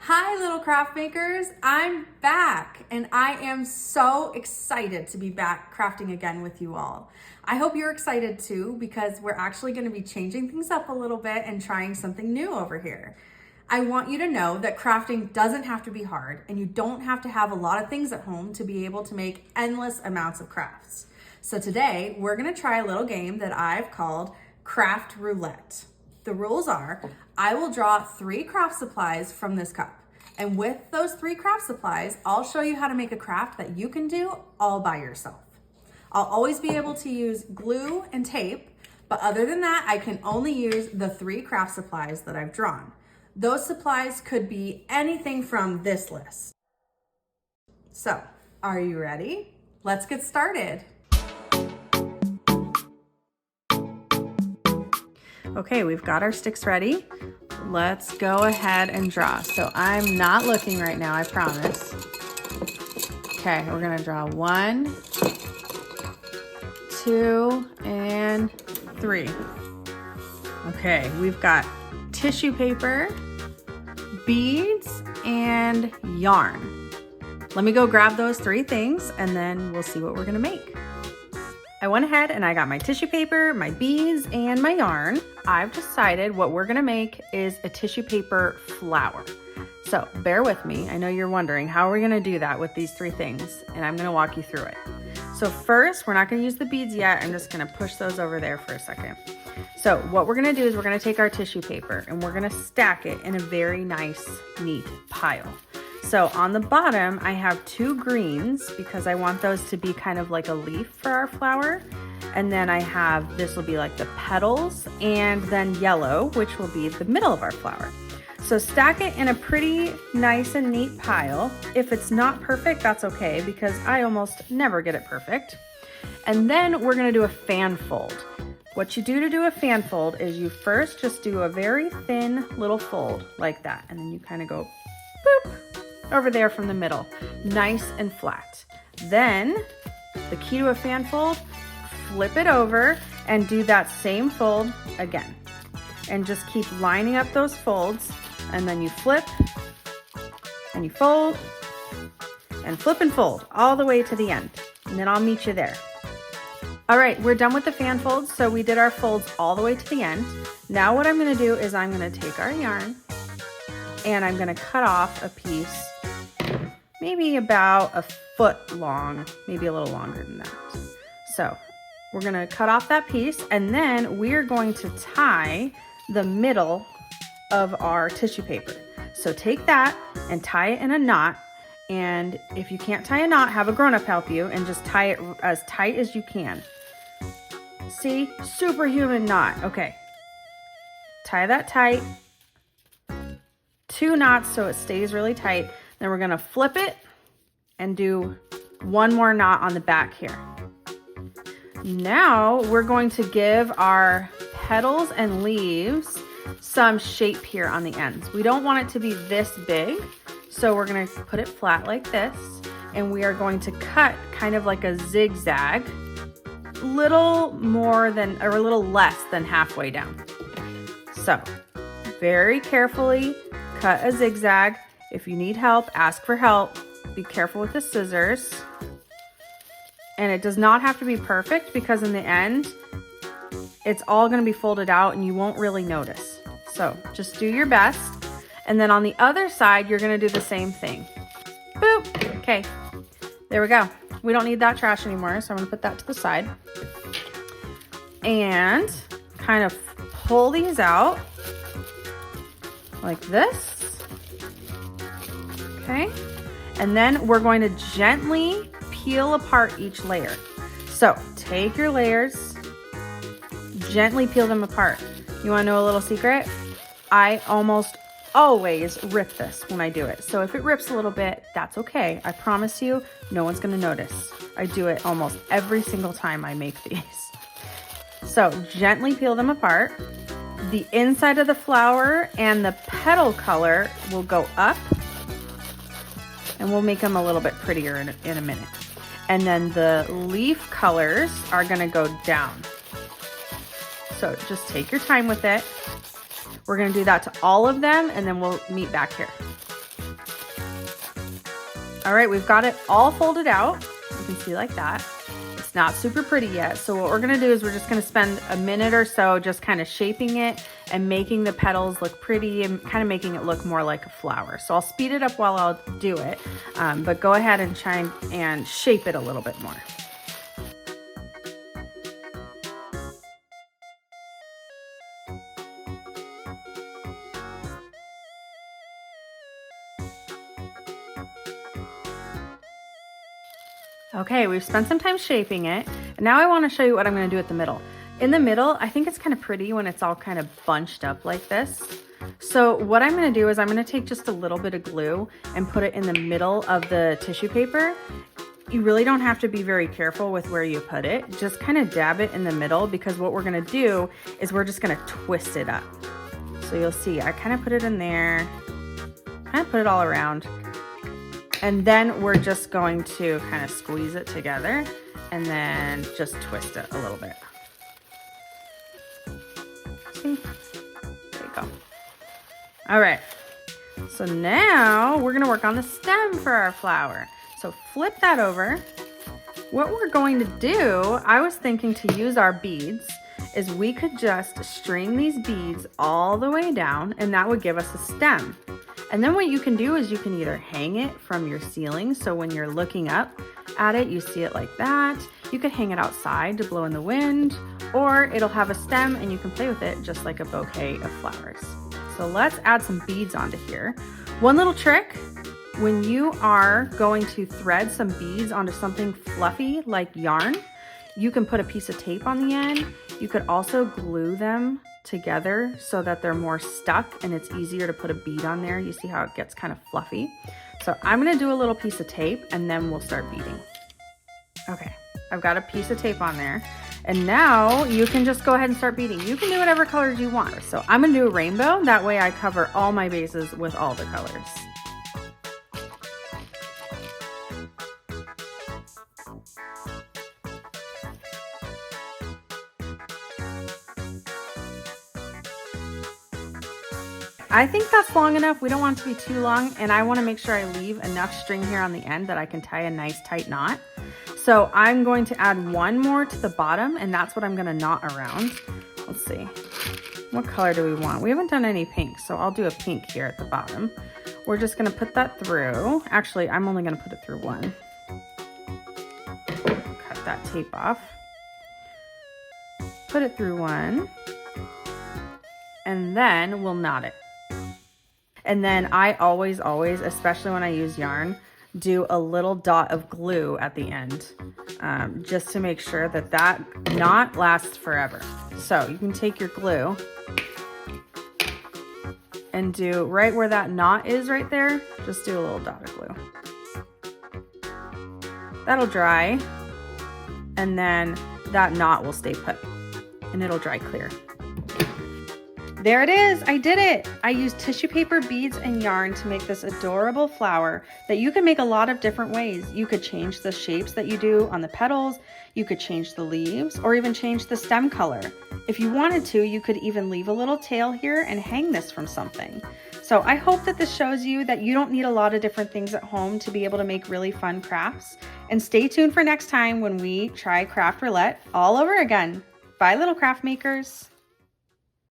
Hi little craft makers, I'm back and I am so excited to be back crafting again with you all. I hope you're excited too because we're actually going to be changing things up a little bit and trying something new over here. I want you to know that crafting doesn't have to be hard and you don't have to have a lot of things at home to be able to make endless amounts of crafts. So today we're going to try a little game that I've called CRAFT ROULETTE. The rules are, I will draw 3 craft supplies from this cup. And with those 3 craft supplies, I'll show you how to make a craft that you can do all by yourself. I'll always be able to use glue and tape, but other than that, I can only use the 3 craft supplies that I've drawn. Those supplies could be anything from this list. So, are you ready? Let's get started. Okay, we've got our sticks ready. Let's go ahead and draw. So I'm not looking right now, I promise. Okay, we're gonna draw 1, 2, and 3. Okay, we've got tissue paper, beads, and yarn. Let me go grab those 3 things and then we'll see what we're gonna make. I went ahead and I got my tissue paper, my beads, and my yarn. I've decided what we're gonna make is a tissue paper flower. So bear with me. I know you're wondering, how are we gonna do that with these 3 things? And I'm gonna walk you through it. So first, we're not gonna use the beads yet. I'm just gonna push those over there for a second. So what we're gonna do is we're gonna take our tissue paper and we're gonna stack it in a very nice, neat pile. So on the bottom, I have 2 greens because I want those to be kind of like a leaf for our flower. And then I have, this will be like the petals, and then yellow, which will be the middle of our flower. So stack it in a pretty nice and neat pile. If it's not perfect, that's okay because I almost never get it perfect. And then we're gonna do a fan fold. What you do to do a fan fold is you first just do a very thin little fold like that. And then you kind of go boop over there from the middle, nice and flat. Then the key to a fan fold, flip it over and do that same fold again. And just keep lining up those folds, and then you flip and you fold and flip and fold all the way to the end. And then I'll meet you there. All right, we're done with the fan folds. So we did our folds all the way to the end. Now what I'm gonna do is I'm gonna take our yarn and I'm gonna cut off a piece, maybe about a foot long, maybe a little longer than that. So we're gonna cut off that piece and then we're going to tie the middle of our tissue paper. So take that and tie it in a knot. And if you can't tie a knot, have a grown-up help you and just tie it as tight as you can. See, superhuman knot. Okay, tie that tight. 2 knots so it stays really tight. Then we're gonna flip it and do 1 more knot on the back here. Now we're going to give our petals and leaves some shape here on the ends. We don't want it to be this big, so we're gonna put it flat like this, and we are going to cut kind of like a zigzag, little more than, or a little less than halfway down. So very carefully cut a zigzag. If you need help, ask for help. Be careful with the scissors. And it does not have to be perfect because in the end, it's all gonna be folded out and you won't really notice. So just do your best. And then on the other side, you're gonna do the same thing. Boop, okay, there we go. We don't need that trash anymore, so I'm gonna put that to the side. And kind of pull these out like this. Okay, and then we're going to gently peel apart each layer. So take your layers, gently peel them apart. You wanna know a little secret? I almost always rip this when I do it. So if it rips a little bit, that's okay. I promise you, no one's gonna notice. I do it almost every single time I make these. So gently peel them apart. The inside of the flower and the petal color will go up, and we'll make them a little bit prettier in a minute. And then the leaf colors are gonna go down. So just take your time with it. We're gonna do that to all of them and then we'll meet back here. All right, we've got it all folded out. You can see like that. It's not super pretty yet. So what we're gonna do is we're just gonna spend a minute or so just kind of shaping it and making the petals look pretty and kind of making it look more like a flower. So I'll speed it up while I'll do it, but go ahead and try and shape it a little bit more. Okay, we've spent some time shaping it, and now I want to show you what I'm going to do at the middle. In the middle, I think it's kind of pretty when it's all kind of bunched up like this. So what I'm going to do is I'm going to take just a little bit of glue and put it in the middle of the tissue paper. You really don't have to be very careful with where you put it. Just kind of dab it in the middle, because what we're going to do is we're just going to twist it up. So you'll see I kind of put it in there, kind of put it all around. And then we're just going to kind of squeeze it together and then just twist it a little bit. See? There you go. All right. So now we're gonna work on the stem for our flower. So flip that over. What we're going to do, I was thinking to use our beads, is we could just string these beads all the way down, and that would give us a stem. And then what you can do is you can either hang it from your ceiling, so when you're looking up at it, you see it like that. You could hang it outside to blow in the wind, or it'll have a stem and you can play with it just like a bouquet of flowers. So let's add some beads onto here. One little trick, when you are going to thread some beads onto something fluffy like yarn, you can put a piece of tape on the end. You could also glue them together so that they're more stuck and it's easier to put a bead on there. You see how it gets kind of fluffy? So I'm gonna do a little piece of tape and then we'll start beading. Okay, I've got a piece of tape on there. And now you can just go ahead and start beading. You can do whatever colors you want. So I'm gonna do a rainbow. That way I cover all my bases with all the colors. I think that's long enough. We don't want it to be too long, and I want to make sure I leave enough string here on the end that I can tie a nice tight knot. So I'm going to add one more to the bottom, and that's what I'm going to knot around. Let's see. What color do we want? We haven't done any pink, so I'll do a pink here at the bottom. We're just going to put that through. Actually, I'm only going to put it through one. Cut that tape off. Put it through one, and then we'll knot it. And then I always, especially when I use yarn, do a little dot of glue at the end, just to make sure that that knot lasts forever. So you can take your glue and do right where that knot is right there, just do a little dot of glue. That'll dry, and then that knot will stay put, and it'll dry clear. There it is, I did it. I used tissue paper, beads, and yarn to make this adorable flower that you can make a lot of different ways. You could change the shapes that you do on the petals, you could change the leaves, or even change the stem color. If you wanted to, you could even leave a little tail here and hang this from something. So I hope that this shows you that you don't need a lot of different things at home to be able to make really fun crafts. And stay tuned for next time when we try craft roulette all over again. Bye, little craft makers.